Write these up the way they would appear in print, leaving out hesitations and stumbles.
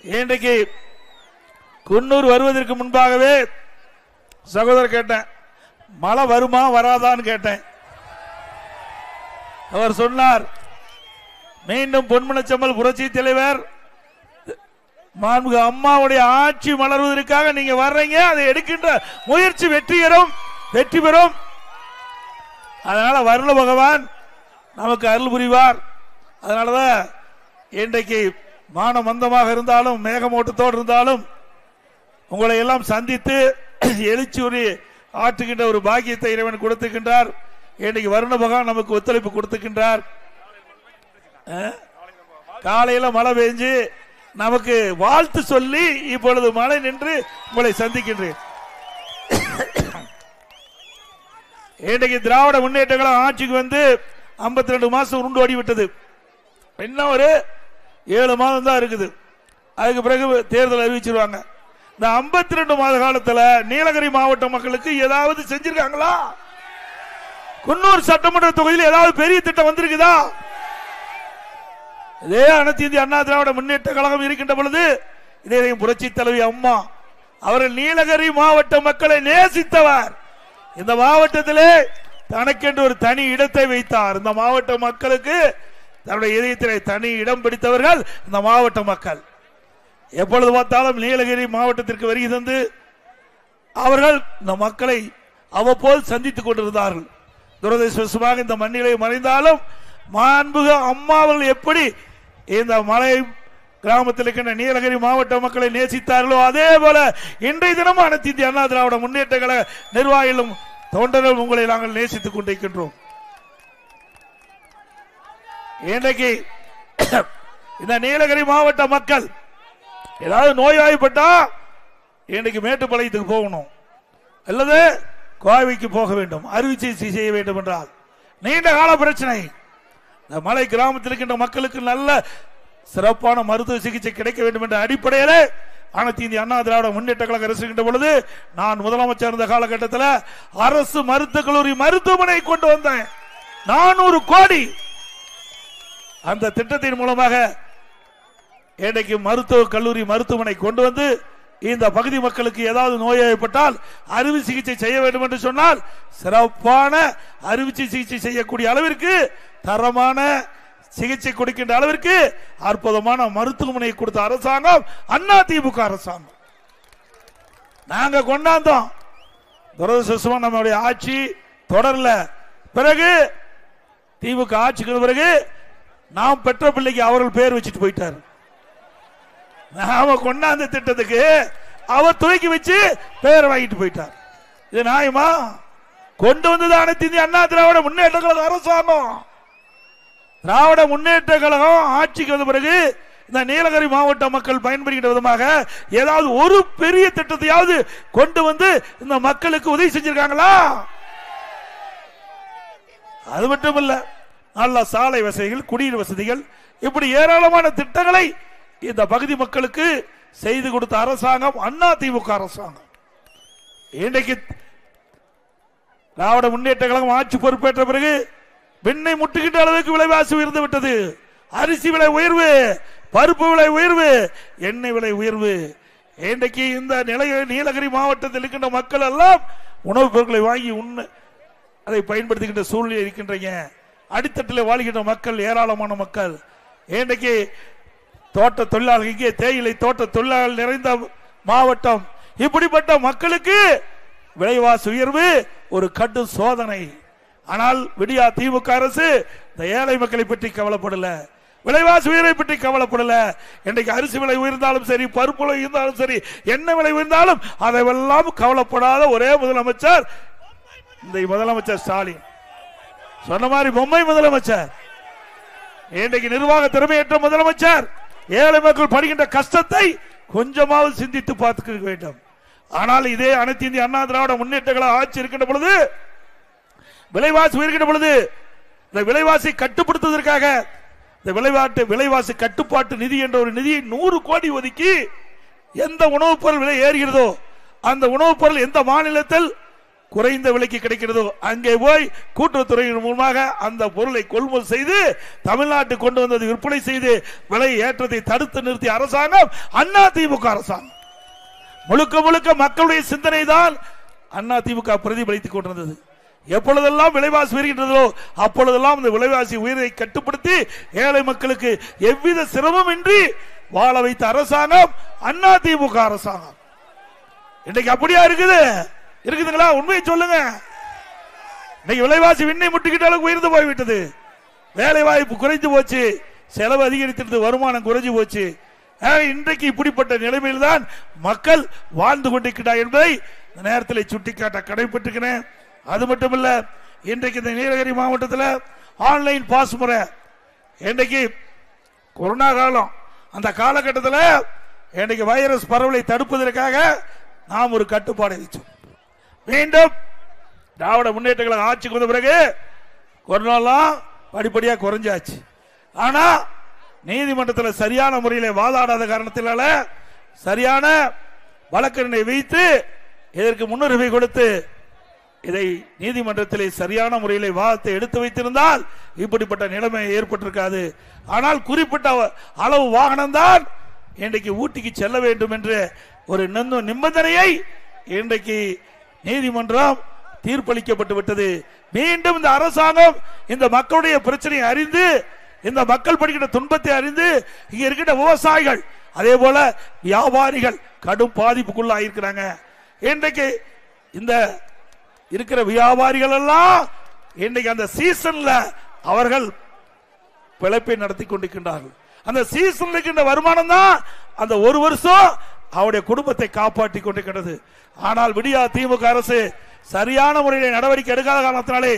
இன்றைக்கு குன்னூர் வருவதற்கு முன்பாகவே சகோதரர் கேட்டேன், மழை வருமா வராதான்னு கேட்டேன். அவர் சொன்னார், மீண்டும் பொன்மனச்செம்மல் புரட்சி தலைவர் மாண்புமிகு அம்மாவுடைய ஆட்சி மலர்வதற்காக நீங்க வர்றீங்க, அதை எடுக்கின்ற முயற்சி வெற்றி பெறும். அதனால வருண பகவான் நமக்கு அருள் புரிவார். அதனாலதான் இன்றைக்கு வானம் மந்தமாக இருந்தாலும் மேகமூட்டத்தோடு இருந்தாலும் உங்களை எல்லாம் சந்தித்து எழுச்சி ஒரு ஆற்றுகின்ற ஒரு பாக்கியத்தை இறைவன் கொடுத்துக்கின்றார். இன்றைக்கு வருண பகவான் நமக்கு ஒத்துழைப்பு கொடுத்துக்கின்றார். காலையில மழை பெஞ்சு நமக்கு வாழ்த்து சொல்லி இப்பொழுது மழை நின்று உங்களை சந்திக்கின்றேன். இன்றைக்கு திராவிட முன்னேற்ற கழகம் ஆட்சிக்கு வந்து 52 மாசம் உருண்டு ஓடிவிட்டது. இன்னும் ஒரு 7 மாதம் தான் இருக்குது. அதுக்கு பிறகு தேர்தல் அறிவிச்சிருவாங்க. இந்த 52 மாத காலத்தில் நீலகிரி மாவட்ட மக்களுக்கு ஏதாவது செஞ்சிருக்காங்களா? குன்னூர் சட்டமன்ற தொகுதியில் ஏதாவது பெரிய திட்டம் வந்திருக்குதா? இதே அனைத்து இந்திய அண்ணா திராவிட முன்னேற்ற கழகம் இருக்கின்ற பொழுது இதே புரட்சி தலைவி அம்மா அவர்கள் நீலகிரி மாவட்ட மக்களை நேசித்தவர். இந்த மாவட்டத்திலே தனக்கென்று ஒரு தனி இடத்தை வைத்தார். இந்த மாவட்ட மக்களுக்கு தன்னுடைய இதயத்திலே தனி இடம் பிடித்தவர்கள் இந்த மாவட்ட மக்கள். எப்பொழுது பார்த்தாலும் நீலகிரி மாவட்டத்திற்கு வருகை தந்து அவர்கள் இந்த மக்களை அவ்வப்போது சந்தித்துக் கொண்டிருந்தார்கள். துரதிர்ஷ்டவசமாக இந்த மண்ணிலே மறைந்தாலும் மாண்புமிகு அம்மா அவர்கள் எப்படி இந்த மலை கிராமத்தில் இருக்கின்ற நீலகிரி மாவட்ட மக்களை நேசித்தார்களோ அதே போல இன்றைய தினமும் அனைத்து இந்திய அண்ணா திராவிட முன்னேற்ற கழக நிர்வாகிகளும் தொண்டர்களும் உங்களை நாங்கள் நேசித்துக் கொண்டிருக்கின்றோம். இன்றைக்கு இந்த நீலகிரி மாவட்ட மக்கள் ஏதாவது நோய்வாய்ப்பட்டா இன்றைக்கு மேட்டுப்பாளையத்துக்கு போகணும் அல்லது கோவைக்கு போக வேண்டும், அறுவை சிகிச்சை செய்ய வேண்டும் என்றால் நீண்ட கால பிரச்சனை. இந்த மலை கிராமத்தில் இருக்கின்ற மக்களுக்கு நல்ல சிறப்பான மருத்துவ சிகிச்சை கிடைக்க வேண்டும் என்ற அடிப்படையில் அனைத்து இந்திய அண்ணா திராவிட முன்னேற்ற கழக அரசு இருக்கின்ற பொழுது நான் முதலமைச்சர் இருந்த காலகட்டத்தில் அரசு மருத்துவக் கல்லூரி மருத்துவமனை கொண்டு வந்தேன். 400 கோடி. அந்த திட்டத்தின் மூலமாக இன்றைக்கு மருத்துவக் கல்லூரி மருத்துவமனை கொண்டு வந்து இந்த பகுதி மக்களுக்கு ஏதாவது நோய் ஏற்பட்டால் அறுவை சிகிச்சை செய்ய வேண்டும் என்று சொன்னால் சிறப்பான அறுவை சிகிச்சை செய்யக்கூடிய அளவிற்கு தரமான சிகிச்சை கொடுக்கின்ற அளவிற்கு அற்புதமான மருத்துவமனை கொடுத்த அரசாங்கம் அண்ணா திமுக அரசாங்கம். நாங்க கொண்டாந்தோம். துரதிர்ஷ்டவசமா நம்முடைய ஆட்சி தொடரல. பிறகு திமுக ஆட்சிக்கு பிறகு நாம் பெற்ற பிள்ளைக்கு அவர்கள் பேர் வச்சுட்டு போயிட்டார். நாம கொண்டாந்த திட்டத்துக்கு அவர் துவக்கி வச்சு பேர் வாங்கிட்டு போயிட்டார். இது நியாயமா? கொண்டு வந்தது அனைத்து இந்திய அண்ணா திராவிட முன்னேற்ற கழக அரசாங்கம். திராவிட முன்னேற்ற கழகம் ஆட்சிக்கு வந்த பிறகு இந்த நீலகிரி மாவட்ட மக்கள் பயன்படுகின்ற விதமாக ஏதாவது ஒரு பெரிய திட்டத்தையாவது கொண்டு வந்து இந்த மக்களுக்கு உதவி செஞ்சிருக்காங்களா? அது மட்டுமல்ல, நல்ல சாலை வசதிகள், குடிநீர் வசதிகள், இப்படி ஏராளமான திட்டங்களை இந்த பகுதி மக்களுக்கு செய்து கொடுத்த அரசாங்கம் அண்ணா திமுக அரசாங்கம். இன்றைக்கு திராவிட முன்னேற்ற கழகம் ஆட்சி பொறுப்பேற்ற பிறகு விண்ணை முட்டுகின்ற அளவுக்கு விலைவாசி உயர்ந்து விட்டது. அரிசி விலை உயர்வு, பருப்பு விலை உயர்வு, எண்ணெய் விலை உயர்வு. இன்றைக்கு இந்த நீலகிரி மாவட்டத்தில் இருக்கின்ற மக்கள் எல்லாம் உணவுப் பொருட்களை வாங்கி அதை பயன்படுத்துகின்ற சூழ்நிலை இருக்கின்றன. அடித்தட்டில் வாழ்கின்ற மக்கள் ஏராளமான மக்கள். இன்றைக்கு தோட்ட தொழிலாளர்கள், இங்கே தேயிலை தோட்ட தொழிலாளர்கள் நிறைந்த மாவட்டம். இப்படிப்பட்ட மக்களுக்கு விலைவாசி உயர்வு ஒரு கடும் சோதனை. ஆனால் விடியா திமுக அரசு இந்த ஏழை மக்களை பற்றி கவலைப்படல, விலைவாசி உயர்வை பற்றி கவலைப்படல. இன்றைக்கு அரிசி விலை உயர்ந்தாலும் சரி, பருப்பு விலை இருந்தாலும் சரி, எண்ணெய் விலை உயர்ந்தாலும் அதையெல்லாம் கவலைப்படாத ஒரே முதலமைச்சர் இந்த முதலமைச்சர் ஸ்டாலின். சொன்ன மாதிரி பொம்மை முதலமைச்சர். இன்றைக்கு நிர்வாக திறமையற்ற முதலமைச்சர். ஏழை மக்கள் படுகின்ற கஷ்டத்தை கொஞ்சமாவது சிந்தித்து பார்த்துக்க வேண்டும். ஆனால் இதே அனைத்து இந்திய அண்ணா திராவிட முன்னேற்ற கழக ஆட்சி இருக்கின்ற பொழுது, விலைவாசி உயர்கின்ற பொழுது, இந்த விலைவாசி கட்டுப்படுத்துவதற்காக இந்த விலைவாசி கட்டுப்பாட்டு நிதி என்ற ஒரு நிதியை 100 கோடி ஒதுக்கி எந்த உணவுப் பொருள் விலை ஏறுகிறதோ அந்த உணவுப் பொருள் எந்த மாநிலத்தில் குறைந்த விலைக்கு கிடைக்கிறதோ அங்கே போய் கூட்டுறவுத்துறையின் மூலமாக அந்த பொருளை கொள்முதல் செய்து தமிழ்நாட்டுக்கு கொண்டு வந்தது விற்பனை செய்து விலை ஏற்றத்தை தடுத்து நிறுத்திய அரசாங்கம் அதிமுக அரசாங்கம். முழுக்க முழுக்க மக்களுடைய சிந்தனை தான் அதிமுக பிரதிபலித்துக் கொண்டிருந்தது. எப்பொழுதெல்லாம் விலைவாசி உயர்கின்றதோ அப்பொழுதெல்லாம் இந்த விலைவாசி உயர்வை கட்டுப்படுத்தி ஏழை மக்களுக்கு எவ்வித சிரமமின்றி வாழ வைத்த அரசாங்கம் அதிமுக அரசாங்கம். இன்னைக்கு அப்படியா இருக்குதுங்களா? உண்மையை சொல்லுங்க. இன்னைக்கு விலைவாசி விண்ணை முட்டிக்கிட்ட அளவுக்கு உயர்ந்து போய்விட்டது. வேலை வாய்ப்பு குறைந்து போச்சு, செலவு அதிகரித்திருந்தது, வருமானம் குறைஞ்சு போச்சு. இன்றைக்கு இப்படிப்பட்ட நிலைமையில் தான் மக்கள் வாழ்ந்து கொண்டிருக்கிறார் என்பதை இந்த நேரத்தில் சுட்டிக்காட்ட கடைபெற்றிருக்கிறேன். அது மட்டுமல்ல, இன்றைக்கு இந்த நீலகிரி மாவட்டத்தில் ஆன்லைன் பாஸ் முறை, இன்றைக்கு கொரோனா காலம், அந்த காலகட்டத்தில் இன்றைக்கு வைரஸ் பரவலை தடுப்பதற்காக நாம் ஒரு கட்டுப்பாடு வச்சோம். மீண்டும் திராவிட முன்னேற்ற கழகம் ஆட்சிக்கு வந்த பிறகு கொரோனாலாம் படிப்படியாக குறைஞ்சாச்சு. ஆனா நீதிமன்றத்தில் சரியான முறையில் வாதாடாத காரணத்தினால சரியான வழக்கறிஞரை வைத்து இதற்கு முன்னுரிமை கொடுத்து இதை நீதிமன்றத்தில் சரியான முறையில் வாதத்தை எடுத்து வைத்திருந்தால் இப்படிப்பட்ட நிலைமை ஏற்பட்டிருக்காது. ஆனால் குறிப்பிட்ட அளவு வாகனம் தான் இன்றைக்கு ஊட்டிக்கு செல்ல வேண்டும் என்ற ஒரு நிபந்தனையை இன்றைக்கு நீதிமன்றம் தீர்ப்பளிக்கப்பட்டு விட்டது. மீண்டும் இந்த அரசாங்கம் இந்த மக்களுடைய பிரச்சனையை அறிந்து, இந்த மக்கள் படுகின்ற துன்பத்தை அறிந்து, இங்க இருக்கின்ற விவசாயிகள் அதே போல வியாபாரிகள் கடும் பாதிப்புக்குள்ளாயிருக்கிறாங்க. இன்றைக்கு இந்த இருக்கிற வியாபாரிகள் எல்லாம் இன்றைக்கு அந்த சீசன்ல அவர்கள் பிழைப்பை நடத்தி கொண்டிருக்கின்றார்கள். அந்த சீசன்ல இருக்கின்ற வருமானம் தான் அந்த ஒரு வருஷம் அவருடைய குடும்பத்தை காப்பாற்றி கொண்டிருக்கிறது. ஆனால் விடியா திமுக அரசு சரியான முறையில் நடவடிக்கை எடுக்காத காரணத்தினாலே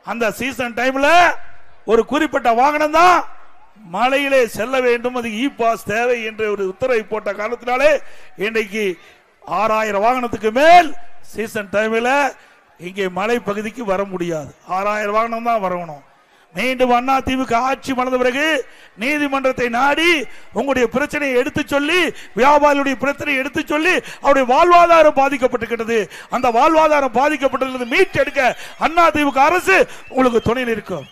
அந்த சீசன் டைம்ல ஒரு குறிப்பிட்ட வாகனம் தான் மலையிலே செல்ல வேண்டும், அது இ பாஸ் தேவை என்ற ஒரு உத்தரவை போட்ட காரணத்தினாலே இன்றைக்கு 6000 வாகனத்துக்கு மேல் சீசன் டைம்ல இங்கே மலை பகுதிக்கு வர முடியாது. 6000 வாகனம் தான் வரணும். மீண்டும் அதிமுக ஆட்சி மலர்ந்த பிறகு நீதிமன்றத்தை நாடி உங்களுடைய பிரச்சனையை எடுத்து சொல்லி, வியாபாரிகளுடைய பிரச்சனையை எடுத்து சொல்லி அவருடைய வாழ்வாதாரம் பாதிக்கப்பட்டிருக்கிறது. அந்த வாழ்வாதாரம் பாதிக்கப்பட்டது மீட்டெடுக்க அதிமுக அரசு உங்களுக்கு துணை நிற்கும்.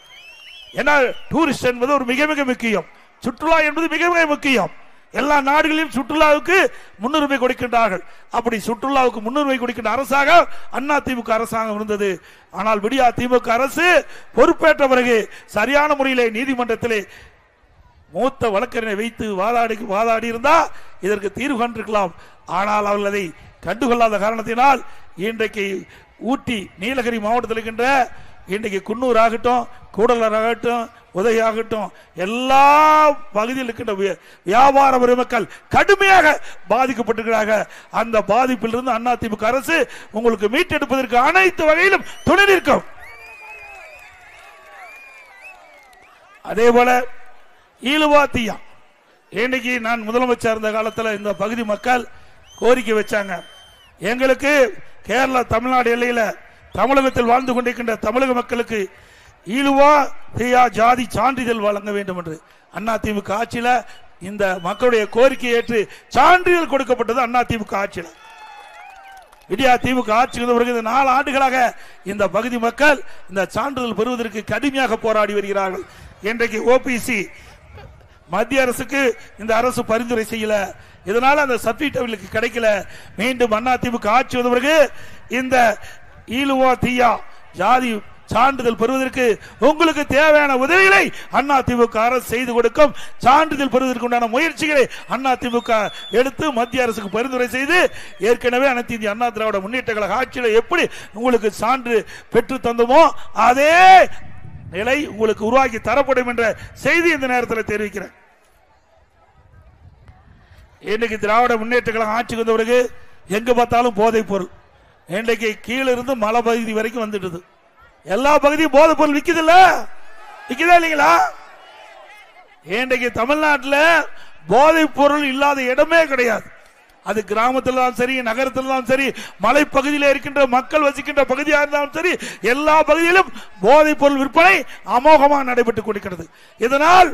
ஏன்னா டூரிஸ்ட் என்பது ஒரு மிக மிக முக்கியம், சுற்றுலா என்பது மிக மிக முக்கியம். எல்லா நாடுகளிலும் சுற்றுலாவுக்கு முன்னுரிமை கொடுக்கின்றார்கள். அப்படி சுற்றுலாவுக்கு முன்னுரிமை கொடுக்கின்ற அரசாங்கம் அதிமுக அரசாங்கம் இருந்தது. ஆனால் விடியா திமுக அரசு பொறுப்பேற்ற பிறகு சரியான முறையிலே நீதிமன்றத்திலே மூத்த வழக்கறிஞரை வைத்து வாதாடி இருந்தா இதற்கு தீர்வு கண்டிருக்கலாம். ஆனால் அவர்கள் அதை கண்டுகொள்ளாத காரணத்தினால் இன்றைக்கு ஊட்டி நீலகிரி மாவட்டத்தில் இருக்கின்ற இன்றைக்கு குன்னூர் ஆகட்டும், கூடலூர் ஆகட்டும், உதகை ஆகட்டும், எல்லா பகுதியில் இருக்கின்ற வியாபார பெருமக்கள் கடுமையாக பாதிக்கப்பட்டிருக்கிறார்கள். அந்த பாதிப்பிலிருந்து அதிமுக அரசு உங்களுக்கு மீட்டெடுப்பதற்கு அனைத்து வகையிலும் துணை நிற்கும். அதே போல ஈழுவாத்தியா, இன்னைக்கு நான் முதலமைச்சர் இருந்த காலத்தில் இந்த பகுதி மக்கள் கோரிக்கை வச்சாங்க, எங்களுக்கு கேரளா தமிழ்நாடு எல்லையில தமிழகத்தில் வாழ்ந்து கொண்டிருக்கின்ற தமிழக மக்களுக்கு ஈழுவா தீயா ஜாதி சான்றிதழ் வழங்க வேண்டும் என்று. அதிமுக ஆட்சியில் இந்த மக்களுடைய கோரிக்கை ஏற்று சான்றிதழ் கொடுக்கப்பட்டது. அதிமுக ஆட்சியில் விடியா திமுக ஆட்சி பிறகு 4 ஆண்டுகளாக இந்த பகுதி மக்கள் இந்த சான்றிதழ் பெறுவதற்கு கடுமையாக போராடி வருகிறார்கள். இன்றைக்கு ஓபிசி மத்திய அரசுக்கு இந்த அரசு பரிந்துரை செய்யல, இதனால அந்த சர்டிபிகேட் கிடைக்கல. மீண்டும் அதிமுக ஆட்சி வந்த பிறகு இந்த ஈழுவா தீயா ஜாதி சான்றிதழ் பெறுவதற்கு உங்களுக்கு தேவையான உதவிகளை அதிமுக அரசு செய்து கொடுக்கும். சான்றிதழ் பெறுவதற்கு உண்டான முயற்சிகளை அதிமுக எடுத்து மத்திய அரசுக்கு பரிந்துரை செய்து ஏற்கனவே அனைத்து இந்திய அண்ணா திராவிட முன்னேற்ற கழக ஆட்சியில் எப்படி உங்களுக்கு சான்று பெற்று தந்தோமோ அதே நிலை உங்களுக்கு உருவாக்கி தரப்படும் என்ற செய்தி இந்த நேரத்தில் தெரிவிக்கிறேன். இன்னைக்கு திராவிட முன்னேற்ற கழகம் ஆட்சிக்கு வந்த பிறகு எங்க பார்த்தாலும் போதைப் பொருள் இன்றைக்கு கீழிருந்து மலை பகுதி வரைக்கும் வந்துடுது. எல்லா பகுதியும் போதைப் பொருள் விக்குதா இல்லைங்களா? இன்றைக்கு தமிழ்நாட்டில் போதைப் பொருள் இல்லாத இடமே கிடையாது. அது கிராமத்தில் தான் சரி, நகரத்தில் தான் சரி, மலைப்பகுதியில் இருக்கின்ற மக்கள் வசிக்கின்ற பகுதியாக இருந்தாலும் சரி, எல்லா பகுதியிலும் போதைப் பொருள் விற்பனை அமோகமாக நடைபெற்றுக் கொண்டிருக்கிறது. இதனால்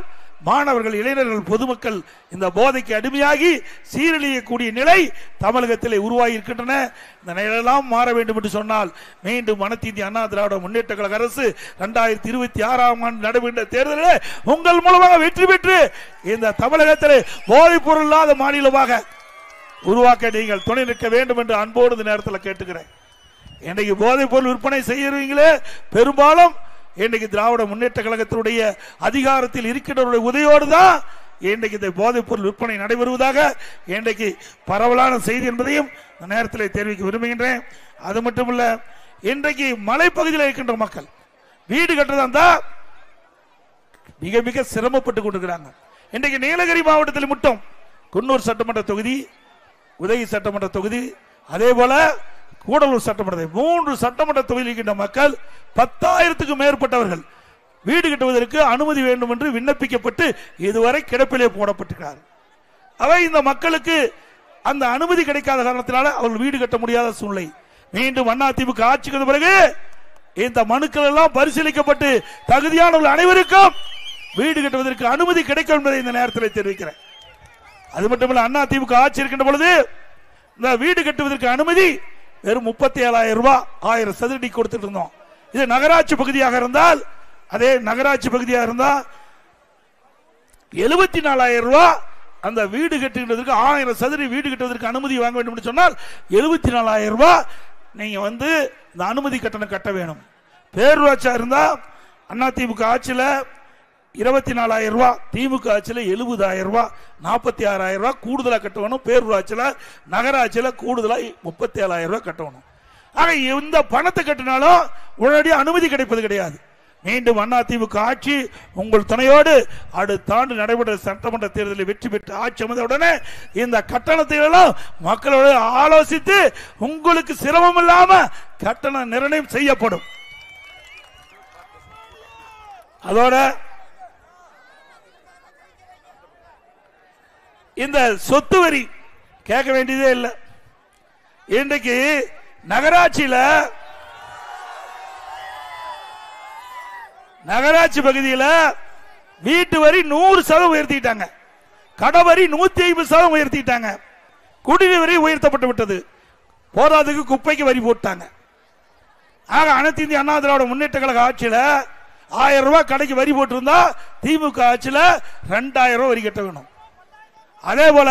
மாணவர்கள், இளைஞர்கள், பொதுமக்கள் இந்த போதைக்கு அடிமையாகி சீரழியக்கூடிய நிலை தமிழகத்திலே உருவாகி இருக்கின்றன. இந்த நிலையெல்லாம் மாற வேண்டும் என்று சொன்னால் மீண்டும் அனைத்து இந்திய அண்ணா திராவிட முன்னேற்ற கழக அரசு 2026ஆம் ஆண்டு நடைபெற்ற தேர்தலில் உங்கள் மூலமாக வெற்றி பெற்று இந்த தமிழகத்திலே போதைப் பொருள் இல்லாத மாநிலமாக உருவாக்க நீங்கள் துணை நிற்க வேண்டும் என்று அன்போடு இந்த நேரத்தில் கேட்டுக்கிறேன். இன்றைக்கு போதைப் பொருள் விற்பனை செய்யறீங்களே பெரும்பாலும் இன்றைக்கு திராவிட முன்னேற்ற கழகத்தினுடைய அதிகாரத்தில் இருக்கின்றவருடைய உதவியோடு தான் இன்றைக்கு இந்த போதைப் பொருள் விற்பனை நடைபெறுவதாக இன்றைக்கு பரவலான செய்தி என்பதையும் இந்த நேரத்தில் தெரிவிக்க விரும்புகின்றேன். அது மட்டுமல்ல, இன்றைக்கு மலைப்பகுதியில் இருக்கின்ற மக்கள் வீடு கட்டுறதா மிக மிக சிரமப்பட்டு கொண்டிருக்கிறாங்க. இன்றைக்கு நீலகிரி மாவட்டத்தில் மட்டும் குன்னூர் சட்டமன்ற தொகுதி, உதகை சட்டமன்ற தொகுதி, அதே போல கூடலூர் சட்டமன்ற 3 சட்டமன்ற தொகுதியில் இருக்கின்ற மக்கள் 10,000க்கும் மேற்பட்டவர்கள் வீடு கட்டுவதற்கு அனுமதி வேண்டும் என்று விண்ணப்பிக்கப்பட்டு இதுவரை கிடப்பிலே போடப்பட்டிருக்கிறார். அவை இந்த மக்களுக்கு அந்த அனுமதி கிடைக்காத காரணத்தினால அவர்கள் வீடு கட்ட முடியாத சூழ்நிலை. மீண்டும் அதிமுக ஆட்சிக்கு வந்த பிறகு இந்த மனுக்கள் எல்லாம் பரிசீலிக்கப்பட்டு தகுதியானவர்கள் அனைவருக்கும் வீடு கட்டுவதற்கு அனுமதி கிடைக்கும் என்பதை இந்த நேரத்தில் தெரிவிக்கிறேன். அது மட்டுமல்ல, அதிமுக ஆட்சி இருக்கின்ற பொழுது இந்த வீடு கட்டுவதற்கு அனுமதி வெறும் 37,000 ரூபாய் 1000 சதுரடி கொடுத்துட்டு இருந்தோம். இது நகராட்சி பகுதியாக இருந்தால், அதே நகராட்சி பகுதியாக இருந்தால் 74,000 ரூபாய் அந்த வீடு கட்டுவதற்கு 1000 சதுரடி வீடு கட்டுவதற்கு அனுமதி வாங்க வேண்டும் என்று சொன்னால் 74,000 ரூபாய் நீங்க இந்த அனுமதி கட்டணம் கட்ட வேணும். பேரூராட்சியா இருந்தா அதிமுக ஆட்சியில் 24,000 ரூபாய், திமுக ஆட்சியில் 70,000 ரூபாய், 46,000 ரூபாய் கூடுதலா கட்டணும். பேரூராட்சியில், நகராட்சியில் கூடுதலா 37,000 ரூபாய் கட்டணும். ஆக இந்த பணத்தை கட்டினாலும் உடனடியாக அனுமதி கிடைப்பது கிடையாது. மீண்டும் அதிமுக ஆட்சி உங்கள் துணையோடு அடுத்த ஆண்டு நடைபெற்ற சட்டமன்ற தேர்தலில் வெற்றி பெற்று ஆட்சி அமைந்தவுடனே இந்த கட்டணத்தை எல்லாம் மக்களோடு ஆலோசித்து உங்களுக்கு சிரமம் இல்லாம கட்டண நிர்ணயம் செய்யப்படும். அதோட இந்த சொத்து வரி கேட்க வேண்டியதே இல்லை. இன்றைக்கு நகராட்சியில், நகராட்சி பகுதியில் வீட்டு வரி 100% உயர்த்திட்டாங்க, கடை வரி 150% உயர்த்திட்டாங்க, குடிநீர் வரி உயர்த்தப்பட்டு விட்டது, போராதுக்கு குப்பைக்கு வரி போட்டாங்க. ஆக அனைத்து இந்திய அண்ணா திராவிட முன்னேற்ற கழக ஆட்சியில் 1000 ரூபாய் கடைக்கு வரி போட்டிருந்தா திமுக ஆட்சியில் 2000 ரூபாய் வரி கட்ட வேணும். அதே போல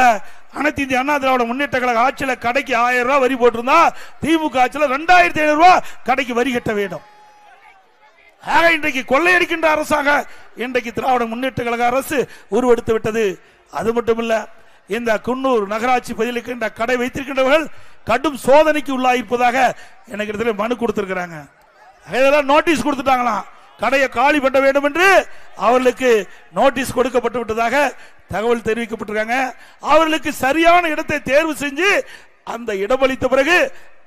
அனைத்து இந்திய அண்ணா திராவிட முன்னேற்ற கழக ஆட்சியில் கடைக்கு 1000 ரூபாய் வரி போட்டிருந்தா திமுக ஆட்சியில் 2500 ரூபாய் கடைக்கு வரி கட்ட வேண்டும். ஆக இன்றைக்கு கொள்ளையடிக்கின்ற அரசாக இன்றைக்கு திராவிட முன்னேற்ற கழக அரசு உருவெடுத்து விட்டது. அது மட்டுமல்ல, இந்த குன்னூர் நகராட்சி பகுதியில் கடை வைத்திருக்கின்றவர்கள் கடும் சோதனைக்கு உள்ளாயிருப்பதாக எனக்கு இடத்துல மனு கொடுத்திருக்கிறாங்க. நோட்டீஸ் கொடுத்துட்டாங்களாம், கடையை காலி பண்ண வேண்டும் என்று அவர்களுக்கு நோட்டீஸ் கொடுக்கப்பட்டு விட்டதாக தகவல் தெரிவிக்கப்பட்டிருக்காங்க. அவர்களுக்கு சரியான இடத்தை தேர்வு செஞ்சு அந்த இடமளித்த பிறகு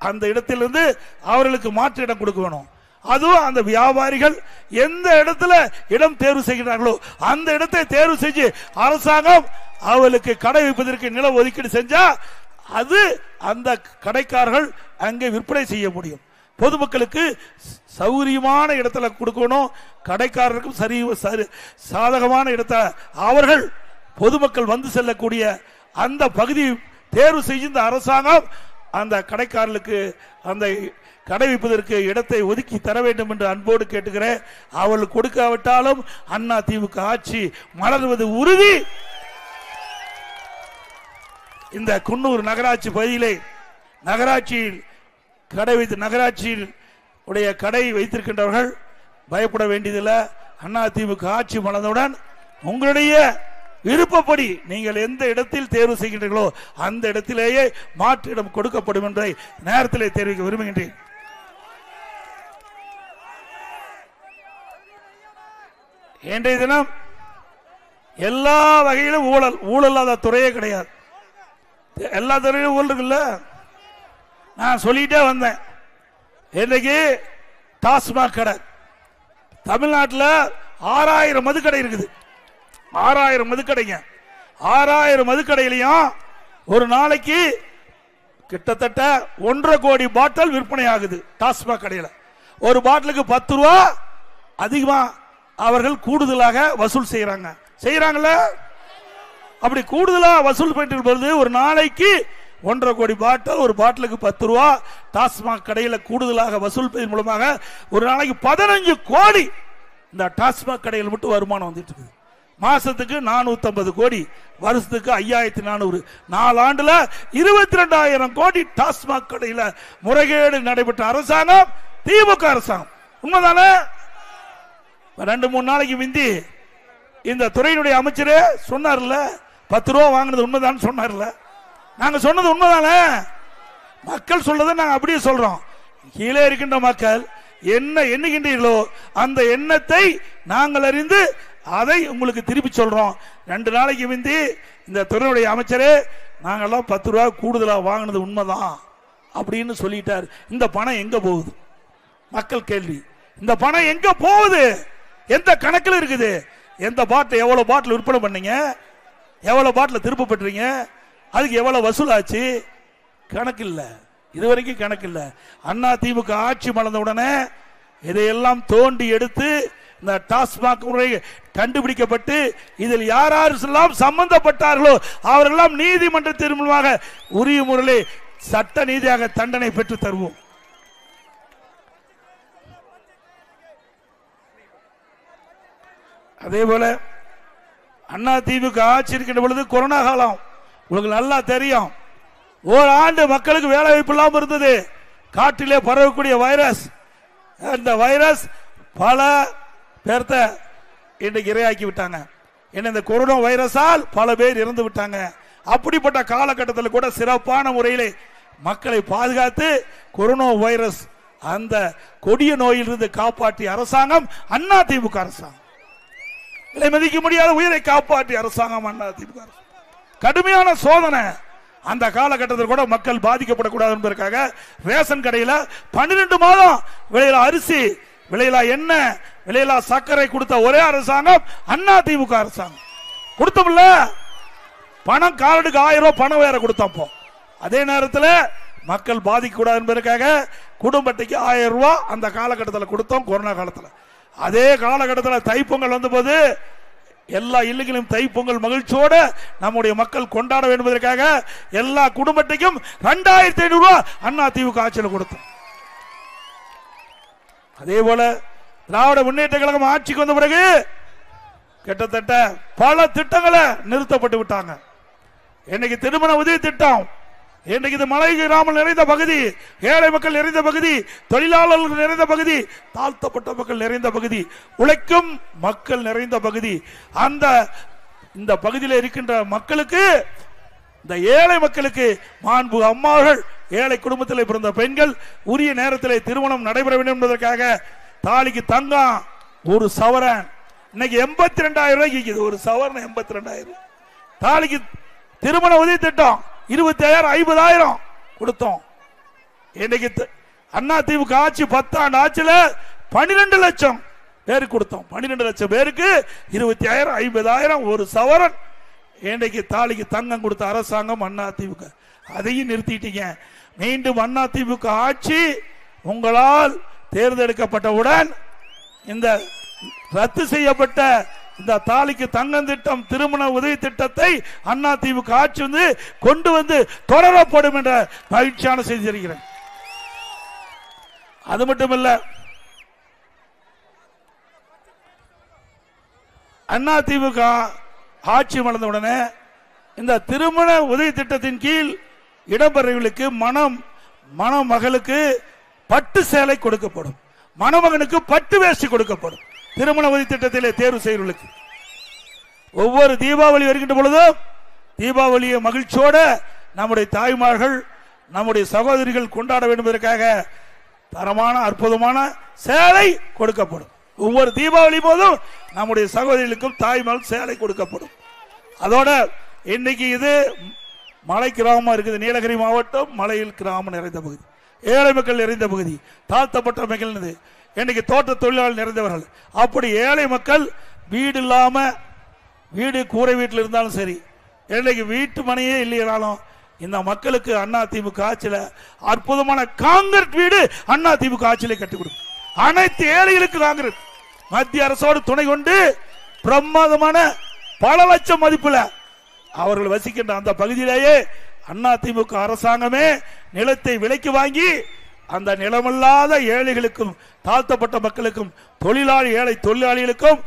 அந்த இடத்திலிருந்து அவர்களுக்கு மாற்று இடம் கொடுக்க வேணும். அதுவும் அந்த வியாபாரிகள் எந்த இடத்துல இடம் தேர்வு செய்கிறார்களோ அந்த இடத்தை தேர்வு செஞ்சு அரசாங்கம் அவர்களுக்கு கடை வைப்பதற்கு நில ஒதுக்கீடு செஞ்சா அது அந்த கடைக்காரர்கள் அங்கே விற்பனை செய்ய முடியும். பொதுமக்களுக்கு சௌகரியமான இடத்துல கொடுக்கணும், கடைக்காரருக்கும் சரி சாதகமான இடத்தை அவர்கள் பொதுமக்கள் வந்து செல்லக்கூடிய அந்த பகுதி தேர்வு செய்த அரசாங்கம் அந்த கடைக்காரர்களுக்கு அந்த கடை வைப்பதற்கு இடத்தை ஒதுக்கி தர வேண்டும் என்று அன்போடு கேட்டுக்கிறேன். அவர்கள் கொடுக்காவிட்டாலும் அண்ணா திமுக ஆட்சி மலர்வது உறுதி. இந்த குன்னூர் நகராட்சி பகுதியிலே நகராட்சியில் கடை வைத்து நகராட்சியில் உடைய கடை வைத்திருக்கின்றவர்கள் பயப்பட வேண்டியதில்லை. அண்ணா திமுக ஆட்சி மலர்ந்தவுடன் உங்களுடைய விருப்பப்படி நீங்கள் எந்த இடத்தில் தேர்வு செய்கின்றீர்களோ அந்த இடத்திலேயே மாற்று இடம் கொடுக்கப்படும் என்பதை நேரத்திலே தெரிவிக்க விரும்புகின்றேன். இன்றைய தினம் எல்லா வகையிலும் ஊழல், ஊழலாத துறையே கிடையாது. எல்லா துறையிலும் ஊழல் இருக்குல்ல, நான் சொல்லிட்டே வந்தேன். இன்னைக்கு டாஸ்மாக் கடை தமிழ்நாட்டில் 6000 மதுக்கடை இருக்குது. 6000 மதுக்கடைங்க. 6000 மதுக்கடையிலையும் ஒரு நாளைக்கு கிட்டத்தட்ட 1.5 கோடி பாட்டில் விற்பனை ஆகுது. டாஸ்மாக் கடையில் ஒரு பாட்டிலுக்கு 10 ரூபா அதிகமா அவர்கள் கூடுதலாக வசூல் செய்யறாங்க. செய்யறாங்கல்ல? அப்படி கூடுதலா வசூல் பண்ணிட்டு வருது. ஒரு நாளைக்கு 1.5 கோடி பாட்டில், ஒரு பாட்டிலுக்கு 10 ரூபா டாஸ்மாக் கடையில் கூடுதலாக வசூல் செய்வதன் மூலமாக ஒரு நாளைக்கு 15 கோடி இந்த டாஸ்மாக் கடையில் மட்டும் வருமானம் வந்துட்டு இருக்குது. மாசத்துக்கு 450 கோடி, வருஷத்துக்கு 5400, 4 ஆண்டுல 22,000 கோடி டாஸ்மாக் கடையில முறைகேடு நடைபெற்ற அரசாங்கம் திமுக அரசாங்கம். உண்மைதானே? 2-3 நாளைக்கு முந்தி இந்த துறையினுடைய அமைச்சரே சொன்னார்ல, 10 ரூபா வாங்கினது உண்மைதான் சொன்னார்ல. நாங்க சொன்னது உண்மைதானே? மக்கள் சொல்றதை நாங்க அப்படியே சொல்றோம். கீழே இருக்கின்ற மக்கள் என்ன எண்ணுகின்றீர்களோ அந்த எண்ணத்தை நாங்கள் அறிந்து அதை உங்களுக்கு திருப்பி சொல்றோம். 2 நாளைக்கு முந்தி இந்த துறையுடைய அமைச்சரே நாங்கெல்லாம் 10 ரூபா கூடுதலா வாங்கினது உண்மைதான் அப்படின்னு சொல்லிட்டார். இந்த பணம் எங்க போகுது? மக்கள் கேள்வி. இந்த பணம் எங்க போகுது? எந்த கணக்கில் இருக்குது? எந்த பாட்டில் எவ்வளவு பாட்டில் விற்பனை பண்ணீங்க? எவ்வளவு பாட்டில் திருப்ப பெற்றீங்க? அதுக்கு எவ்வளவு வசூலாச்சு? கணக்கு இல்ல, இதுவரைக்கும் கணக்கு இல்ல. அண்ணா திமுக ஆட்சி மலர்ந்த உடனே இதையெல்லாம் தோண்டி எடுத்து இந்த டாஸ்மாக் முறை கண்டுபிடிக்கப்பட்டு இதில் யாரெல்லாம் சம்பந்தப்பட்டார்களோ அவர்களெல்லாம் நீதிமன்றத்தின் மூலமாக உரிய முறையில் சட்ட நீதியாக தண்டனை பெற்று தருவோம். அதே போல அண்ணா திமுக ஆட்சி இருக்கின்ற பொழுது கொரோனா காலம் உங்களுக்கு நல்லா தெரியும். ஒரு ஆண்டு மக்களுக்கு வேலை வாய்ப்பு இல்லாமல் இருந்தது. காட்டிலே பரவக்கூடிய வைரஸ், அந்த வைரஸ் பல பேர்த்த இன்றைக்கு இரையாக்கி விட்டாங்க. இந்த கொரோனா வைரஸால் பல பேர் இறந்து விட்டாங்க. அப்படிப்பட்ட காலகட்டத்தில் கூட சிறப்பான முறையில் மக்களை பாதுகாத்து கொரோனா வைரஸ் அந்த கொடிய நோயிலிருந்து காப்பாற்றிய அரசாங்கம் அண்ணா திமுக அரசாங்கம். விலை மதிக்க முடியாத உயிரை காப்பாற்றிய அரசாங்கம் அண்ணா திமுக. கடுமையான சோதனை அந்த காலகட்டத்தில் கூட மக்கள் பாதிக்கப்படக்கூடாது என்பதற்காக ரேஷன் கடையில் 12 மாதம் விலையில அரிசி, விலையில எண்ணெய், விலையில சர்க்கரை கொடுத்த ஒரே அரசாங்கம் அண்ணா திமுக அரசாங்கம். கொடுத்தோம்ல, பணம் கார்டுக்கு 1000 ரூபாய் பணம் வேற கொடுத்தப்போ. அதே நேரத்தில் மக்கள் பாதிக்க கூடாது என்பதற்காக குடும்பத்துக்கு 1000 ரூபாய் அந்த காலகட்டத்தில் கொடுத்தோம். கொரோனா காலத்தில் அதே காலகட்டத்தில் தைப்பொங்கல் வந்த போது எல்லா இல்லங்களிலும் தைப்பொங்கல் மகிழ்ச்சியோடு நம்முடைய மக்கள் கொண்டாட வேண்டும் என்பதற்காக எல்லா குடும்பத்துக்கும் 2500 ரூபாய் அண்ணா திமுக ஆட்சியில் கொடுத்தோம். அதே போல திராவிட முன்னேற்ற கழகம் ஆட்சிக்கு வந்த பிறகு கிட்டத்தட்ட பல திட்டங்களை நிறுத்தப்பட்டு விட்டாங்க. இன்னைக்கு திருமண உதவி திட்டம், இன்றைக்கு இது மலை கிராமம் நிறைந்த பகுதி, ஏழை மக்கள் நிறைந்த பகுதி, தொழிலாளர்கள் நிறைந்த பகுதி, தாழ்த்தப்பட்ட மக்கள் நிறைந்த பகுதி, உழைக்கும் மக்கள் நிறைந்த பகுதி. அந்த இந்த பகுதியில் இருக்கின்ற மக்களுக்கு, இந்த ஏழை மக்களுக்கு மாண்பு அம்மாவர்கள், ஏழை குடும்பத்தில் பிறந்த பெண்கள் உரிய நேரத்தில் திருமணம் நடைபெற வேண்டும் என்பதற்காக தாலிக்கு தங்கம் ஒரு சவரன் இன்னைக்கு 82,000 ரூபாய்க்கு, ஒரு சவரன் 82,000. தாலிக்கு திருமண உதவி திட்டம் 20,000 50,000 கொடுத்தோம். இன்னைக்கு அண்ணா திமுக ஆட்சி 10 ஆண்டு ஆட்சியில 12 லட்சம் பேருக்கு கொடுத்தோம். 12 லட்சம் பேருக்கு 20,000 50,000 ஒரு சவரன். இன்னைக்கு தாலிக்கு தங்கம் கொடுத்த அரசாங்கம் அண்ணா திமுக. அதையும் நிறுத்திட்டீங்க. மீண்டும் அண்ணா திமுக ஆட்சி உங்களால் தேர்ந்தெடுக்கப்பட்டவுடன் இந்த ரத்து செய்யப்பட்ட இந்த தாலிக்கு தங்கம் திட்டம், திருமண உதவி திட்டத்தை அண்ணா திமுக ஆட்சி வந்து கொண்டு வந்து தொடரப்படும் என்ற மகிழ்ச்சியான செய்தி இருக்கிறேன். அது மட்டுமல்ல, அண்ணா திமுக ஆட்சி மலர்ந்த உடனே இந்த திருமண உதவி திட்டத்தின் கீழ் இடம்பெறவர்களுக்கு மணமகளுக்கு பட்டு சேலை கொடுக்கப்படும், மணமகனுக்கு பட்டு வேஷ்டி கொடுக்கப்படும். திருமண உதவி திட்டத்திலே தேர்வு செய்வர்களுக்கு ஒவ்வொரு தீபாவளி வருகின்ற பொழுதும் தீபாவளியை மகிழ்ச்சியோடு நம்முடைய தாய்மார்கள், நம்முடைய சகோதரிகள் கொண்டாட வேண்டும் என்பதற்காக தரமான அற்புதமான சேலை கொடுக்கப்படும். ஒவ்வொரு தீபாவளி போதும் நம்முடைய சகோதரிகளுக்கும் தாய்மார்கள் சேலை கொடுக்கப்படும். அதோட இன்னைக்கு இது மலை கிராமம் இருக்குது, நீலகிரி மாவட்டம் மலையில் கிராமம் நிறைந்த பகுதி, ஏழை மக்கள் நிறைந்த பகுதி, தாழ்த்தப்பட்ட மக்கள், இன்னைக்கு தோட்ட தொழிலாளர்கள் நிறைந்தவர்கள். அப்படி ஏழை மக்கள் வீடு இல்லாம, வீடு கூரை வீட்டில் இருந்தாலும் சரி, இன்னைக்கு வீட்டு மனையே இல்லையாலும் இந்த மக்களுக்கு அண்ணா திமுக ஆட்சியில் அற்புதமான காங்கிரீட் வீடு அண்ணா திமுக ஆட்சியிலே கட்டி கொடுக்கும். அனைத்து ஏழைகளுக்கு காங்கிரீட் மத்திய அரசோடு துணை கொண்டு பிரமாதமான பல லட்சம் மதிப்புல அவர்கள் வசிக்கின்ற அந்த பகுதியிலேயே அதிமுக அரசாங்கமே நிலத்தை விலைக்கு வாங்கி அந்த நிலமில்லாத ஏழைகளுக்கும் தாழ்த்தப்பட்ட மக்களுக்கும் ஏழை தொழிலாளிகளுக்கும்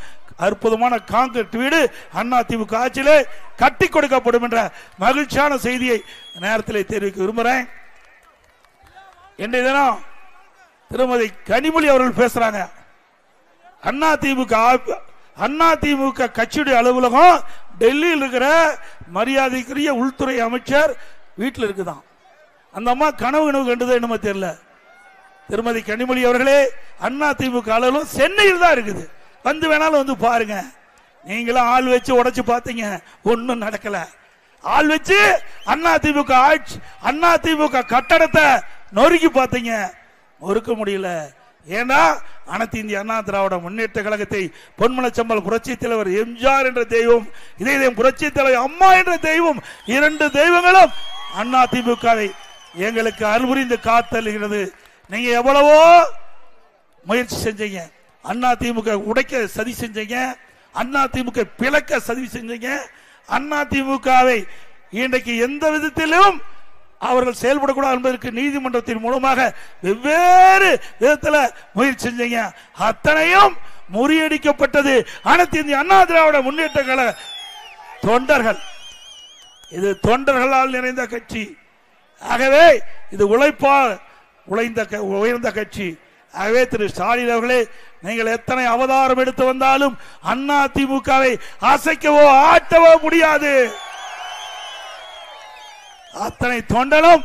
அற்புதமான கான்கிரீட் வீடு அதிமுக ஆட்சியிலே கட்டி கொடுக்கப்படும் என்ற மகிழ்ச்சியான செய்தியை நேரத்தில் தெரிவிக்க விரும்புகிறேன். இன்றைய தினம் திருமதி கனிமொழி அவர்கள் பேசுறாங்க. அதிமுக கட்சியுடைய அலுவலகம் டெல்லியில் இருக்கிற மரியாதைக்குரிய உள்துறை அமைச்சர் வீட்டில் இருக்குதான். அந்த அம்மா கனவு கண்டது என்னமோ தெரியல. திருமதி கனிமொழி அவர்களே, அதிமுக அலுவலகம் சென்னையில் தான் இருக்குது. வந்து வேணாலும் வந்து பாருங்க. நீங்களும் ஆள் வச்சு உடைச்சு பார்த்தீங்க, ஒன்னும் நடக்கல. ஆள் வச்சு அதிமுக ஆட்சி அதிமுக கட்டடத்தை நொறுக்கி பார்த்தீங்க, நொறுக்க முடியல. ஏன்னா அனைத்து இந்திய அண்ணா திராவிட முன்னேற்ற கழகத்தை பொன்மனச்சம்பல் புரட்சி தலைவர் எம்ஜிஆர் என்ற தெய்வம், இதே புரட்சி தலைவர் அம்மா என்ற தெய்வம், இரண்டு தெய்வங்களும் அதிமுகவை எங்களுக்கு அருள்புரிந்து காத்தல்கிறது. நீங்க எவ்வளவோ முயற்சி செஞ்சீங்க, அதிமுக உடைக்க சதி செஞ்சீங்க, அதிமுக பிளக்க சதி செஞ்சீங்க. அதிமுகவை இன்றைக்கு எந்த விதத்திலும் அவர்கள் செயல்படக்கூடாது என்பதற்கு நீதிமன்றத்தின் மூலமாக வெவ்வேறு விதத்தில் முயற்சி செஞ்சீங்க. அத்தனையும் முறியடிக்கப்பட்டது அனைத்து இந்திய அண்ணா திராவிட முன்னேற்ற கழக தொண்டர்கள். இது தொண்டர்களால் நிறைந்த கட்சி. ஆகவே இது உழைப்பால் உயர்ந்த கட்சி. ஆகவே திரு ஸ்டாலின் அவர்களே, நீங்கள் எத்தனை அவதாரம் எடுத்து வந்தாலும் அதிமுகவை அசைக்கவோ ஆட்டவோ முடியாது. அத்தனை தொண்டனும்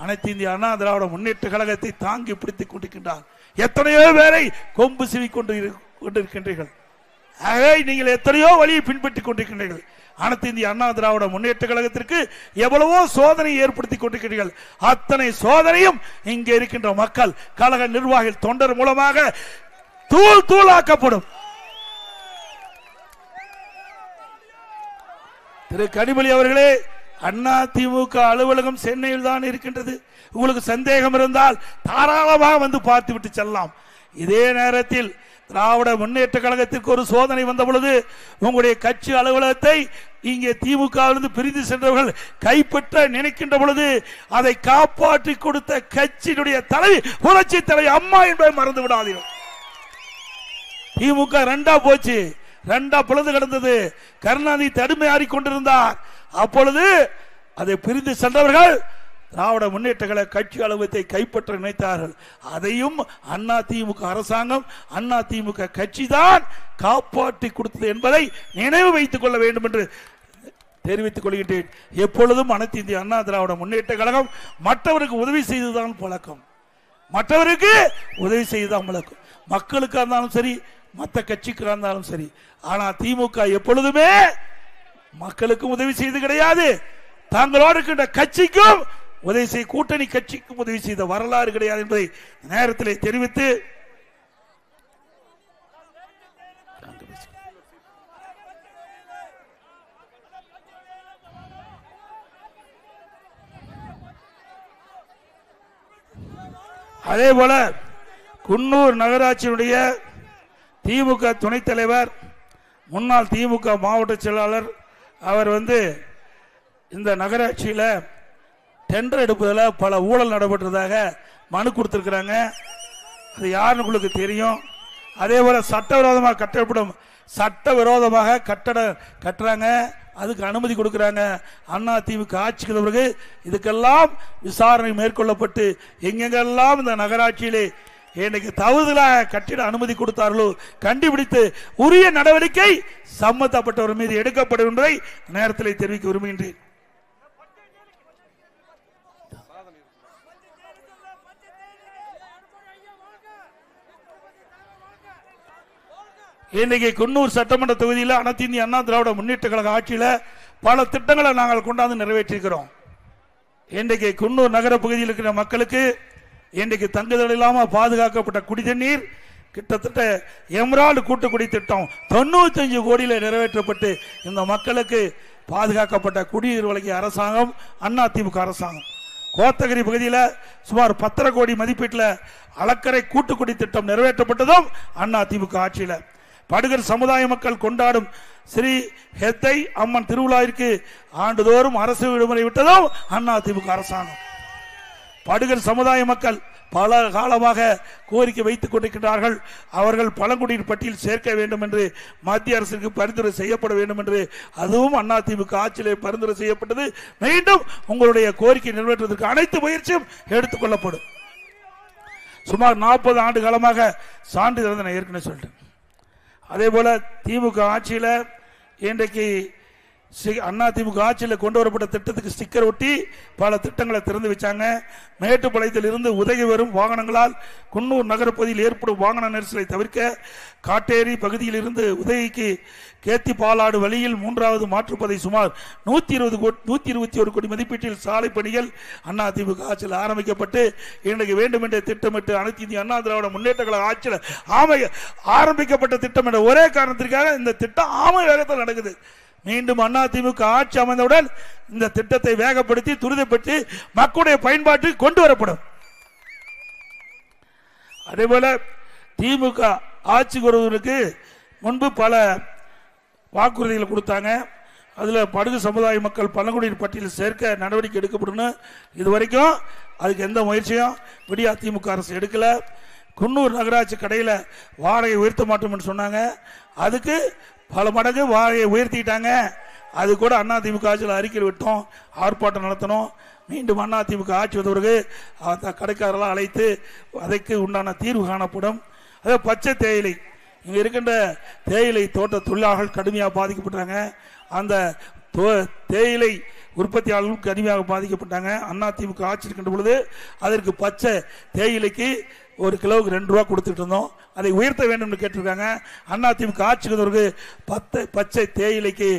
அனைத்து இந்திய அண்ணா திராவிட முன்னேற்ற கழகத்தை தாங்கி பிடித்துக் கொண்டிருக்கின்றார். எத்தனையோ பேரை கொம்பு சிவி கொண்டிருக்கின்றீர்கள். ஆகவே நீங்கள் எத்தனையோ வழியை பின்பற்றிக் கொண்டிருக்கின்றீர்கள். அனைத்து இந்திய அண்ணா திராவிட முன்னேற்ற கழகத்திற்கு எவ்வளவோ சோதனை ஏற்படுத்திக் கொண்டிருக்கிறீர்கள். அத்தனை சோதனையும் இங்கே இருக்கின்ற மக்கள், கழக நிர்வாகிகள், தொண்டர் மூலமாக தூள் தூளாக்கப்படும். திரு கனிமொழி அவர்களே, அதிமுக அலுவலகம் சென்னையில் தான் இருக்கின்றது. உங்களுக்கு சந்தேகம் இருந்தால் தாராளமாக வந்து பார்த்துவிட்டு செல்லலாம். இதே நேரத்தில் திராவிட முன்னேற்ற கழகத்திற்கு ஒரு சோதனை வந்த பொழுது உங்களுடைய கட்சி அலுவலகத்தை இங்கே திமுக பிரிந்து சென்றவர்கள் கைப்பற்ற நினைக்கின்ற பொழுது அதை காப்பாற்றி கொடுத்த கட்சியினுடைய தலைவி புரட்சி தலைவி அம்மா என்பதை மறந்து விடாதீர்கள். திமுக ரெண்டா போச்சு, ரெண்டா பிளந்து கிடந்தது. கருணாநிதி தடுமையாறி கொண்டிருந்தார். அப்பொழுது அதை பிரிந்து சென்றவர்கள் திராவிட முன்னேற்ற கழக கட்சி அலுவலகத்தை கைப்பற்ற நினைத்தார்கள். அதையும் அதிமுக அரசாங்கம், அதிமுக கட்சி தான் காப்பாற்றி கொடுத்தது என்பதை நினைவு வைத்துக் கொள்ள வேண்டும் என்று தெரிவித்துக் கொள்கின்றேன். எப்பொழுதும் அனைத்து இந்திய அண்ணா திராவிட முன்னேற்ற கழகம் மற்றவருக்கு உதவி செய்துதான் பழக்கம். மற்றவருக்கு உதவி செய்துதான் பழக்கம். மக்களுக்காக இருந்தாலும் சரி, மற்ற கட்சிக்காக இருந்தாலும் சரி. ஆனா திமுக எப்பொழுதுமே மக்களுக்கும் உதவி செய்து கிடையாது, தாங்களோடு இருக்கின்ற கட்சிக்கும் உதவி செய்ய, கூட்டணி கட்சிக்கும் உதவி செய்த வரலாறு கிடையாது என்பதை நேரத்தில் தெரிவித்து அதே போல குன்னூர் நகராட்சியினுடைய திமுக துணைத் தலைவர், முன்னாள் திமுக மாவட்ட செயலாளர், அவர் இந்த நகராட்சியில் டெண்டர் எடுப்பதில் பல ஊழல் நடைபெற்றதாக மனு கொடுத்திருக்கிறாங்க. அது யாருன்னு உங்களுக்கு தெரியும். அதே போல சட்டவிரோதமாக சட்டவிரோதமாக கட்டடம் கட்டுறாங்க, அதுக்கு அனுமதி கொடுக்கிறாங்க. அதிமுக ஆட்சிக்கு பிறகு இதுக்கெல்லாம் விசாரணை மேற்கொள்ளப்பட்டு எங்கெங்கெல்லாம் இந்த நகராட்சியிலே இன்னைக்கு தவறுதலாக கட்டிட அனுமதி கொடுத்தார்களோ கண்டுபிடித்து உரிய நடவடிக்கை சம்பந்தப்பட்டவர் மீது எடுக்கப்படும் என்பதை நேரத்தில் தெரிவிக்க விரும்புகின்றேன். இன்னைக்கு குன்னூர் சட்டமன்ற தொகுதியில் அனைத்து இந்திய அண்ணா திராவிட முன்னேற்ற கழக ஆட்சியில் பல திட்டங்களை நாங்கள் கொண்டாந்து நிறைவேற்றிருக்கிறோம். இன்றைக்கு குன்னூர் நகர பகுதியில் இருக்கிற மக்களுக்கு இன்றைக்கு தங்குதல் இல்லாமல் பாதுகாக்கப்பட்ட குடி தண்ணீர் கிட்டத்தட்ட எமரால்டு கூட்டு குடி திட்டம் 95 கோடியில் நிறைவேற்றப்பட்டு இந்த மக்களுக்கு பாதுகாக்கப்பட்ட குடிநீர் வழங்கிய அரசாங்கம் அதிமுக அரசாங்கம். கோத்தகிரி பகுதியில் சுமார் 10 கோடி மதிப்பீட்டில் அளக்கரை கூட்டு குடி திட்டம் நிறைவேற்றப்பட்டதும் அதிமுக ஆட்சியில். படுகர் சமுதாய மக்கள் கொண்டாடும் ஸ்ரீ ஹெத்தை அம்மன் திருவிழாவிற்கு ஆண்டுதோறும் அரசு விடுமுறை விட்டதும் அதிமுக அரசாங்கம். படுகர் சமுதாய மக்கள் பல காலமாக கோரிக்கை வைத்துக் கொண்டிருக்கிறார்கள். அவர்கள் பழங்குடியினர் பட்டியல் சேர்க்க வேண்டும் என்று மத்திய அரசுக்கு பரிந்துரை செய்யப்பட வேண்டும் என்று, அதுவும் அதிமுக ஆட்சியிலே பரிந்துரை செய்யப்பட்டது. மீண்டும் உங்களுடைய கோரிக்கை நிறைவேற்றுவதற்கு அனைத்து முயற்சியும் எடுத்துக் கொள்ளப்படும். சுமார் 40 ஆண்டு காலமாக சான்றிதழ் நான் ஏற்கனவே சொல்லிட்டேன். அதே போல திமுக ஆட்சியில் இன்றைக்கு அதிமுக ஆட்சியில் கொண்டு வரப்பட்ட திட்டத்துக்கு ஸ்டிக்கர் ஒட்டி பல திட்டங்களை திறந்து வச்சாங்க. மேட்டுப்பாளையத்தில் இருந்து உதகை வரும் வாகனங்களால் குன்னூர் நகரப்பகுதியில் ஏற்படும் வாகன நெரிசலை தவிர்க்க காட்டேரி பகுதியில் இருந்து உதகைக்கு கேத்தி பாலாடு வழியில் 3வது மாற்றுப்பாதை சுமார் 121 கோடி மதிப்பீட்டில் சாலை பணிகள் அதிமுக ஆட்சியில் ஆரம்பிக்கப்பட்டு இன்றைக்கு வேண்டும் என்ற திட்டமிட்டு அனைத்து இந்திய அண்ணா திராவிட முன்னேற்ற கழக ஆட்சியில் ஆரம்பிக்கப்பட்ட திட்டம் என்ற ஒரே காரணத்திற்காக இந்த திட்டம் ஆமை வேகத்தில் நடக்குது. மீண்டும் அதிமுக ஆட்சி அமைந்தவுடன் இந்த திட்டத்தை வேகப்படுத்தி துரிதப்படுத்தி மக்களுடைய பயன்பாட்டுக்கு கொண்டு வரப்படும். அதேபோல திமுக ஆட்சிக்கு வருவதற்கு முன்பு பல வாக்குறுதிகள் கொடுத்தாங்க. அதில் படுகு சமுதாய மக்கள் பழங்குடியினர் பட்டியலில் சேர்க்க நடவடிக்கை எடுக்கப்படும். இதுவரைக்கும் அதுக்கு எந்த முயற்சியும் விடிய அதிமுக அரசு எடுக்கல. குன்னூர் நகராட்சி கடையில் வாடகை உயர்த்த மாட்டோம்னு சொன்னாங்க. அதுக்கு பல மடங்கு வாடகையை உயர்த்திட்டாங்க. அது கூட அதிமுக ஆட்சியில் அறிக்கை விட்டோம், ஆர்ப்பாட்டம் நடத்தணும். மீண்டும் அதிமுக ஆட்சி வந்தவருக்கு அந்த கடைக்காரெல்லாம் அழைத்து அதற்கு உண்டான தீர்வு காணப்படும். அதே பச்சை தேயிலை, இங்கே இருக்கின்ற தேயிலை தோட்ட தொழிலாளர்கள் கடுமையாக பாதிக்கப்பட்டாங்க. அந்த தேயிலை உற்பத்தியாளர்களும் கடுமையாக பாதிக்கப்பட்டாங்க. அதிமுக ஆட்சி இருக்கின்ற பொழுது அதற்கு பச்சை தேயிலைக்கு ஒரு கிலோவுக்கு 2 ரூபா கொடுத்துட்டு இருந்தோம். அதை உயர்த்த வேண்டும் என்று கேட்டிருக்காங்க. அதிமுக ஆட்சிக்கு பச்சை தேயிலைக்கு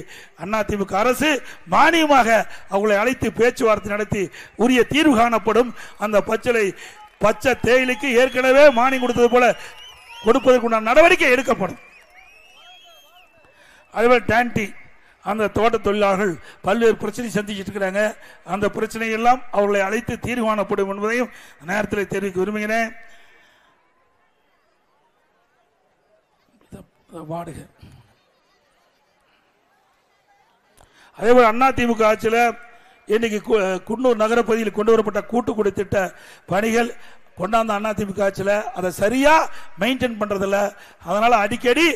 அதிமுக அரசு மானியமாக அவங்களை அழைத்து பேச்சுவார்த்தை நடத்தி உரிய தீர்வு காணப்படும். அந்த பச்சை தேயிலைக்கு ஏற்கனவே மானியம் கொடுத்தது போல கொடுப்பதற்குண்டான நடவடிக்கை எடுக்கப்படும். அதேபோல் டான்டி அந்த தோட்ட தொழிலாளர்கள் பல்வேறு பிரச்சனை சந்திச்சுட்டு இருக்கிறாங்க. அந்த பிரச்சனை எல்லாம் அவர்களை அழைத்து தீர்வு காணப்படும் என்பதையும் நேரத்தில் தெரிவிக்க விரும்புகிறேன். வாடகை அதேபோல் அதிமுக ஆட்சியில் இன்னைக்கு குன்னூர் நகரப்பகுதியில் கொண்டு வரப்பட்ட கூட்டுக்குடி திட்ட பணிகள் கொண்டாந்த அதிமுக ஆட்சியில் அதை சரியா மெயின்டைன் பண்றதில்ல. அதனால அடிக்கடி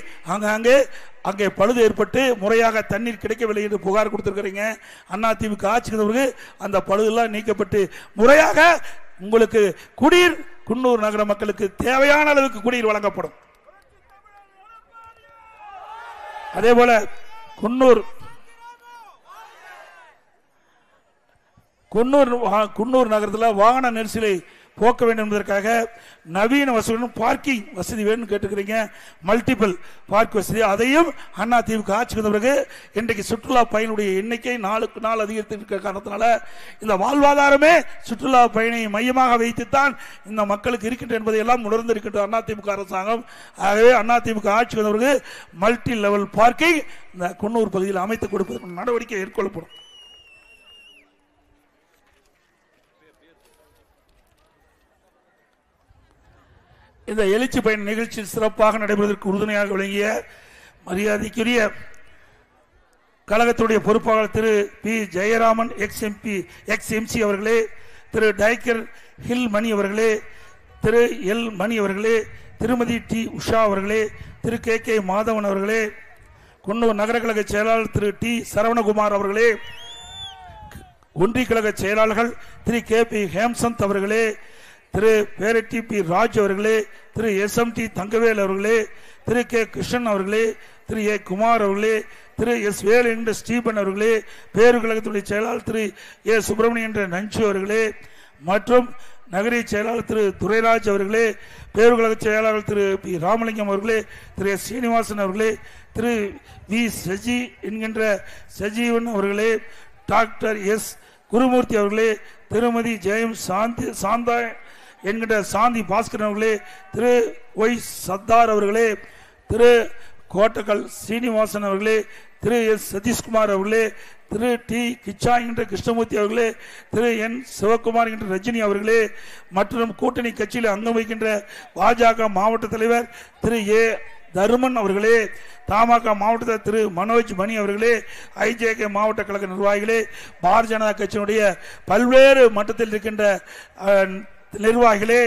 அங்கே பழுது ஏற்பட்டு முறையாக தண்ணீர் கிடைக்கவில்லை என்று புகார் கொடுத்திருக்கிறீங்க. அதிமுக ஆட்சிக்கு அந்த பழுதெல்லாம் நீக்கப்பட்டு முறையாக உங்களுக்கு குடிநீர் குன்னூர் நகர மக்களுக்கு தேவையான அளவுக்கு குடிநீர் வழங்கப்படும். அதே போல குன்னூர் நகரத்தில் வாகன நெரிசலை போக்க வேண்டும் என்பதற்காக நவீன வசதியுடன் பார்க்கிங் வசதி வேணும் கேட்டுக்கிறீங்க. மல்டிபிள் பார்க் வசதி அதையும் அதிமுக ஆட்சிக்கு வந்த பிறகு இன்றைக்கு சுற்றுலா பயணியுடைய எண்ணிக்கை நாளுக்கு நாள் அதிகரித்திருக்கிற காரணத்தினால இந்த வாழ்வாதாரமே சுற்றுலா பயணியை மையமாக வைத்துத்தான் இந்த மக்களுக்கு இருக்கின்ற என்பதை எல்லாம் உணர்ந்திருக்கின்ற அதிமுக அரசாங்கம். ஆகவே அதிமுக ஆட்சிக்கு வந்த பிறகு மல்டி லெவல் பார்க்கிங் இந்த குன்னூர் பகுதியில் அமைத்துக் கொடுப்பதற்கு நடவடிக்கை மேற்கொள்ளப்படும். இந்த எழுச்சி பயண நிகழ்ச்சி சிறப்பாக நடைபெறுவதற்கு உறுதுணையாக விளங்கிய மரியாதைக்குரிய கழகத்துடைய பொறுப்பாளர் திரு பி ஜெயராமன் எக்ஸ்-எம்சி அவர்களே, திரு டைக்கர் ஹில் மணி அவர்களே, திரு எல் மணி அவர்களே, திருமதி டி உஷா அவர்களே, திரு கே மாதவன் அவர்களே, குன்னூர் நகர கழக செயலாளர் திரு டி சரவணகுமார் அவர்களே, ஒன்றிய கழக செயலாளர்கள் திரு கே பி ஹேம்சந்த் அவர்களே, திரு பேரட்டி பி ராஜ் அவர்களே, திரு எஸ்-எம்-டி தங்கவேல் அவர்களே, திரு கே கிருஷ்ணன் அவர்களே, திரு ஏ குமார் அவர்களே, திரு எஸ் வேல் என்ற ஸ்டீபன் அவர்களே, பேரூர் கழகத்துடைய செயலாளர் திரு ஏ சுப்பிரமணியன் என்ற நஞ்சு அவர்களே, மற்றும் நகரிய செயலாளர் திரு துரைராஜ் அவர்களே, பேரூர் கழக செயலாளர் திரு பி ராமலிங்கம் அவர்களே, திரு எஸ் சீனிவாசன் அவர்களே, திரு வி சஜி என்கின்ற சஜீவன் அவர்களே, டாக்டர் எஸ் குருமூர்த்தி அவர்களே, திருமதி ஜெயம் சாந்தா என்கின்ற சாந்தி பாஸ்கரன் அவர்களே, திரு ஒய் சத்தார் அவர்களே, திரு கோட்டக்கல் சீனிவாசன் அவர்களே, திரு எஸ் சதீஷ்குமார் அவர்களே, திரு டி கிச்சா என்கின்ற கிருஷ்ணமூர்த்தி அவர்களே, திரு என் சிவகுமார் என்கின்ற ரஜினி அவர்களே, மற்றும் கூட்டணி கட்சியில் அங்கம் வகிக்கின்ற பாஜக மாவட்ட தலைவர் திரு ஏ தருமன் அவர்களே, தமாக மாவட்ட திரு மனோஜ் மணி அவர்களே, ஐஜேகே மாவட்ட கழக நிர்வாகிகளே, பாரதிய ஜனதா கட்சியினுடைய பல்வேறு மட்டத்தில் இருக்கின்ற நிர்வாகிகளே,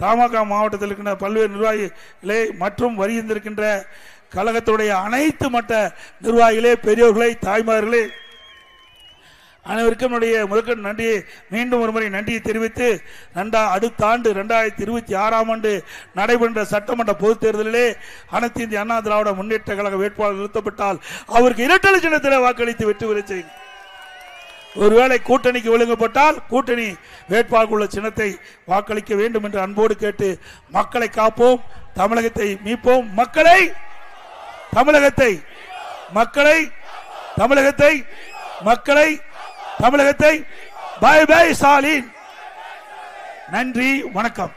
தமாக மாவட்டத்தில் இருக்கின்ற பல்வேறு நிர்வாகிகளே மற்றும் வருகின்றிருக்கின்ற கழகத்துடைய அனைத்து மட்ட நிர்வாகிகளே, பெரியோர்களே, தாய்மார்களே, அனைவருக்கும் முதற்கண் நன்றியை மீண்டும் ஒருமுறை நன்றியை தெரிவித்து அடுத்த ஆண்டு 2026ஆம் ஆண்டு நடைபெற்ற சட்டமன்ற பொதுத் தேர்தலிலே அனைத்து இந்திய அண்ணா திராவிட முன்னேற்ற கழக வேட்பாளர் நிறுத்தப்பட்டால் அவருக்கு இரட்டை சின்னத்தில் வாக்களித்து வெற்றி பெற செய்யும். ஒருவேளை கூட்டணிக்கு ஒழுங்கப்பட்டால் கூட்டணி வேட்பாளர் சின்னத்தை வாக்களிக்க வேண்டும் என்று அன்போடு கேட்டு மக்களை காப்போம், தமிழகத்தை மீட்போம், தமிழகத்தை பை பை ஸ்டாலின். நன்றி, வணக்கம்.